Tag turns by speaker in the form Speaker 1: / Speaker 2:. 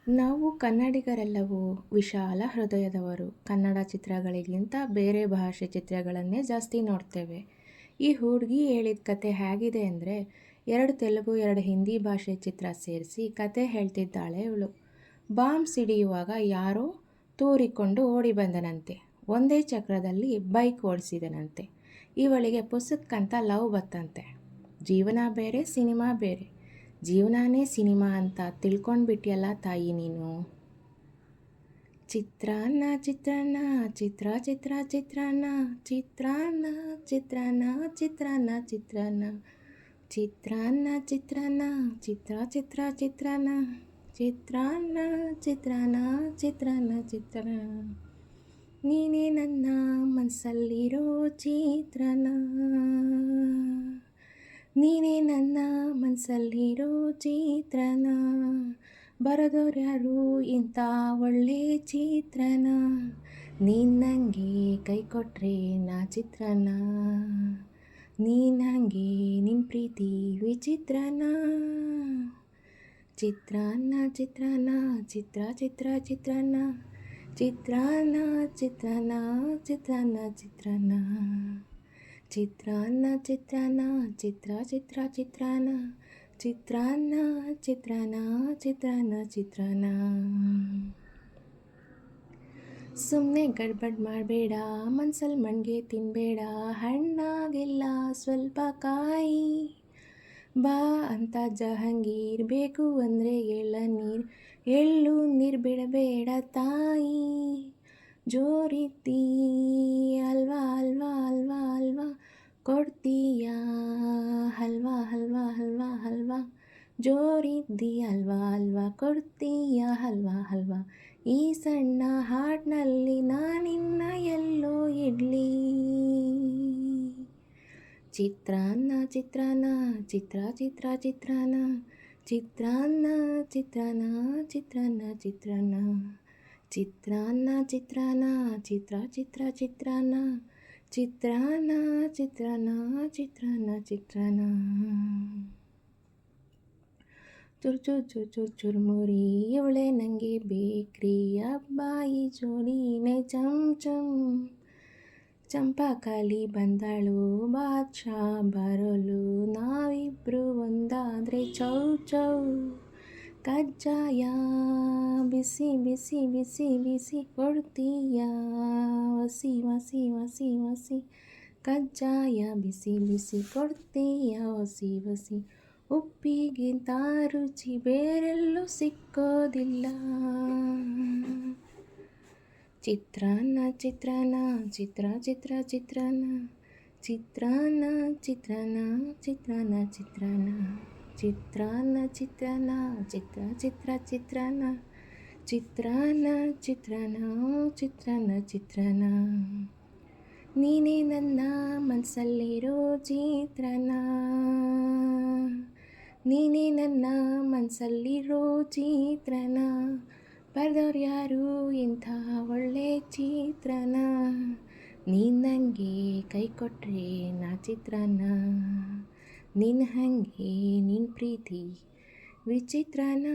Speaker 1: ನಾವು ಕನ್ನಡಿಗರೆಲ್ಲವೂ ವಿಶಾಲ ಹೃದಯದವರು. ಕನ್ನಡ ಚಿತ್ರಗಳಿಗಿಂತ ಬೇರೆ ಭಾಷೆ ಚಿತ್ರಗಳನ್ನೇ ಜಾಸ್ತಿ ನೋಡ್ತೇವೆ. ಈ ಹುಡುಗಿ ಹೇಳಿದ ಕತೆ ಹೇಗಿದೆ ಅಂದರೆ, 2 ತೆಲುಗು 2 ಹಿಂದಿ ಭಾಷೆ ಚಿತ್ರ ಸೇರಿಸಿ ಕತೆ ಹೇಳ್ತಿದ್ದಾಳೆ ಇವಳು. ಬಾಂಬ್ ಸಿಡಿಯುವಾಗ ಯಾರೋ ತೂರಿಕೊಂಡು ಓಡಿ ಬಂದನಂತೆ. ಒಂದೇ ಚಕ್ರದಲ್ಲಿ ಬೈಕ್ ಓಡಿಸಿದನಂತೆ. ಇವಳಿಗೆ ಪುಸ್ತಕಂತ ಲವ್ ಬತ್ತಂತೆ. ಜೀವನ ಬೇರೆ ಸಿನಿಮಾ ಬೇರೆ. ಜೀವನಾನೇ ಸಿನಿಮಾ ಅಂತ ತಿಳ್ಕೊಂಡ್ಬಿಟ್ಟಿಯಲ್ಲ ತಾಯಿ ನೀನು. ಚಿತ್ರಾನ್ನ ಚಿತ್ರಾನ್ನ ಚಿತ್ರ ಚಿತ್ರ ಚಿತ್ರಾನ್ನ ಚಿತ್ರಾನ್ನ ಚಿತ್ರಾನ್ನ ಚಿತ್ರಾನ್ನ ಚಿತ್ರಾನ್ನ ಚಿತ್ರಾನ್ನ ಚಿತ್ರಾನ್ನ ಚಿತ್ರ ಚಿತ್ರ ಚಿತ್ರಾನ್ನ ಚಿತ್ರಾನ್ನ ಚಿತ್ರಾನ್ನ ಚಿತ್ರಾನ್ನ ಚಿತ್ರಾನ್ನ ನೀನೇ ನನ್ನ ಮನಸ್ಸಲ್ಲಿರೋ ಚಿತ್ರಾನ್ನ, ನೀನೇ ನನ್ನ ಮನಸ್ಸಲ್ಲಿರೋ ಚಿತ್ರನ, ಬರೆದೋರ್ಯಾರು ಇಂಥ ಒಳ್ಳೆ ಚಿತ್ರನ, ನೀನು ನನಗೆ ಕೈ ಕೊಟ್ಟರೆ ನಾ ಚಿತ್ರನ, ನೀನು ನನಗೆ ನಿನ್ನ ಪ್ರೀತಿ ವಿಚಿತ್ರನ. ಚಿತ್ರಾನ್ನ ಚಿತ್ರಾನ್ನ ಚಿತ್ರ ಚಿತ್ರ ಚಿತ್ರಾನ್ನ ಚಿತ್ರಾನ್ನ ಚಿತ್ರಾನ್ನ ಚಿತ್ರಾನ್ನ ಚಿತ್ರಾನ್ನ ಚಿತ್ರಾನ್ನ ಚಿತ್ರಾನ್ನ ಚಿತ್ರ ಚಿತ್ರ ಚಿತ್ರಾನ್ನ ಚಿತ್ರಾನ್ನ ಚಿತ್ರಾನ್ನ ಚಿತ್ರಾನ್ನ ಚಿತ್ರಾನ್ನ. ಸುಮ್ಮನೆ ಗಡ್ಬಡ್ ಮಾಡಬೇಡ, ಮನ್ಸಲ್ಲಿ ಮಣ್ಗೆ ತಿನ್ನಬೇಡ, ಹಣ್ಣಾಗೆಲ್ಲ ಸ್ವಲ್ಪ ಕಾಯಿ. ಬಾ ಅಂತ ಜಹಂಗೀರ್, ಬೇಕು ಅಂದರೆ ಎಳ್ಳನೀರು, ಎಳ್ಳು ನೀರು ಬಿಡಬೇಡ ತಾಯಿ. ಜೋರಿದ್ದಿ ಅಲ್ವಾ ಅಲ್ವಾ ಅಲ್ವಾ ಅಲ್ವಾ ಕೊಡ್ತೀಯಾ, ಹಲ್ವಾ ಹಲ್ವಾ ಹಲ್ವಾ ಹಲ್ವಾ. ಜೋರಿದ್ದಿ ಅಲ್ವಾ ಅಲ್ವಾ ಕೊಡ್ತೀಯಾ, ಹಲ್ವಾ ಹಲ್ವಾ. ಈ ಸಣ್ಣ ಹಾಡಿನಲ್ಲಿ ನಾನಿನ್ನ ಎಲ್ಲೋ ಇಡ್ಲಿ. ಚಿತ್ರಾನ್ನ ಚಿತ್ರಾನ್ನ ಚಿತ್ರ ಚಿತ್ರ ಚಿತ್ರಾನ್ನ ಚಿತ್ರಾನ್ನ ಚಿತ್ರಾನ್ನ ಚಿತ್ರಾನ್ನ ಚಿತ್ರಾನ್ನ ಚಿತ್ರಾನ್ನ ಚಿತ್ರಾನ್ನ ಚಿತ್ರ ಚಿತ್ರ ಚಿತ್ರಾನ್ನ ಚಿತ್ರಾನ್ನ ಚಿತ್ರಾನ್ನ ಚಿತ್ರಾನ್ನ ಚಿತ್ರಾನ್ನ. ಚುರುಮುರಿ ಇವಳೆ ನನಗೆ ಬೇಕ್ರಿ, ಅಬ್ಬಾಯಿ ಜೋಡಿನೇ ಚಮ್ ಚಮ್. ಚಂಪಾಕಾಲಿ ಬಂದಳು ಬಾದ್ಶಾ ಬರಲು, ನಾವಿಬ್ರು ಒಂದಾದರೆ ಚೌ ಚೌ. ಕಜ್ಜಾಯ ಬಿಸಿ ಬಿಸಿ ಬಿಸಿ ಬಿಸಿ ಕೊಡ್ತೀಯ, ವಸಿ ವಸಿ ವಸಿ ವಸಿ. ಕಜ್ಜಾಯ ಬಿಸಿ ಬಿಸಿ ಕೊಡ್ತೀಯ, ವಸಿ ವಸಿ. ಉಪ್ಪಿಗಿಂತ ರುಚಿ ಬೇರೆಲ್ಲೂ ಸಿಕ್ಕೋದಿಲ್ಲ. ಚಿತ್ರಾನ್ನ ಚಿತ್ರಾನ್ನ ಚಿತ್ರ ಚಿತ್ರ ಚಿತ್ರಾನ್ನ ಚಿತ್ರಾನ್ನ ಚಿತ್ರಾನ್ನ ಚಿತ್ರಾನ್ನ ಚಿತ್ರಾನ್ನ ಚಿತ್ರಾನ್ನ ಚಿತ್ರಾನ್ನ ಚಿತ್ರ ಚಿತ್ರ ಚಿತ್ರಾನ್ನ ಚಿತ್ರಾನ್ನ ಚಿತ್ರಾನ್ನ ಚಿತ್ರಾನ್ನ ಚಿತ್ರಾನ್ನ. ನೀನೇ ನನ್ನ ಮನಸ್ಸಲ್ಲಿರೋ ಚಿತ್ರಾನ್ನ, ನೀನೇ ನನ್ನ ಮನಸ್ಸಲ್ಲಿರೋ ಚಿತ್ರಾನ್ನ, ಬರೆದವ್ರು ಯಾರು ಇಂಥ ಒಳ್ಳೆ ಚಿತ್ರನ, ನೀನು ನನಗೆ ಕೈ ಕೊಟ್ಟರೆ ನಾ ಚಿತ್ರಾನ್ನ, ನಿನ್ನ ಹಾಗೆ ನಿನ್ನ ಪ್ರೀತಿ ವಿಚಿತ್ರನ.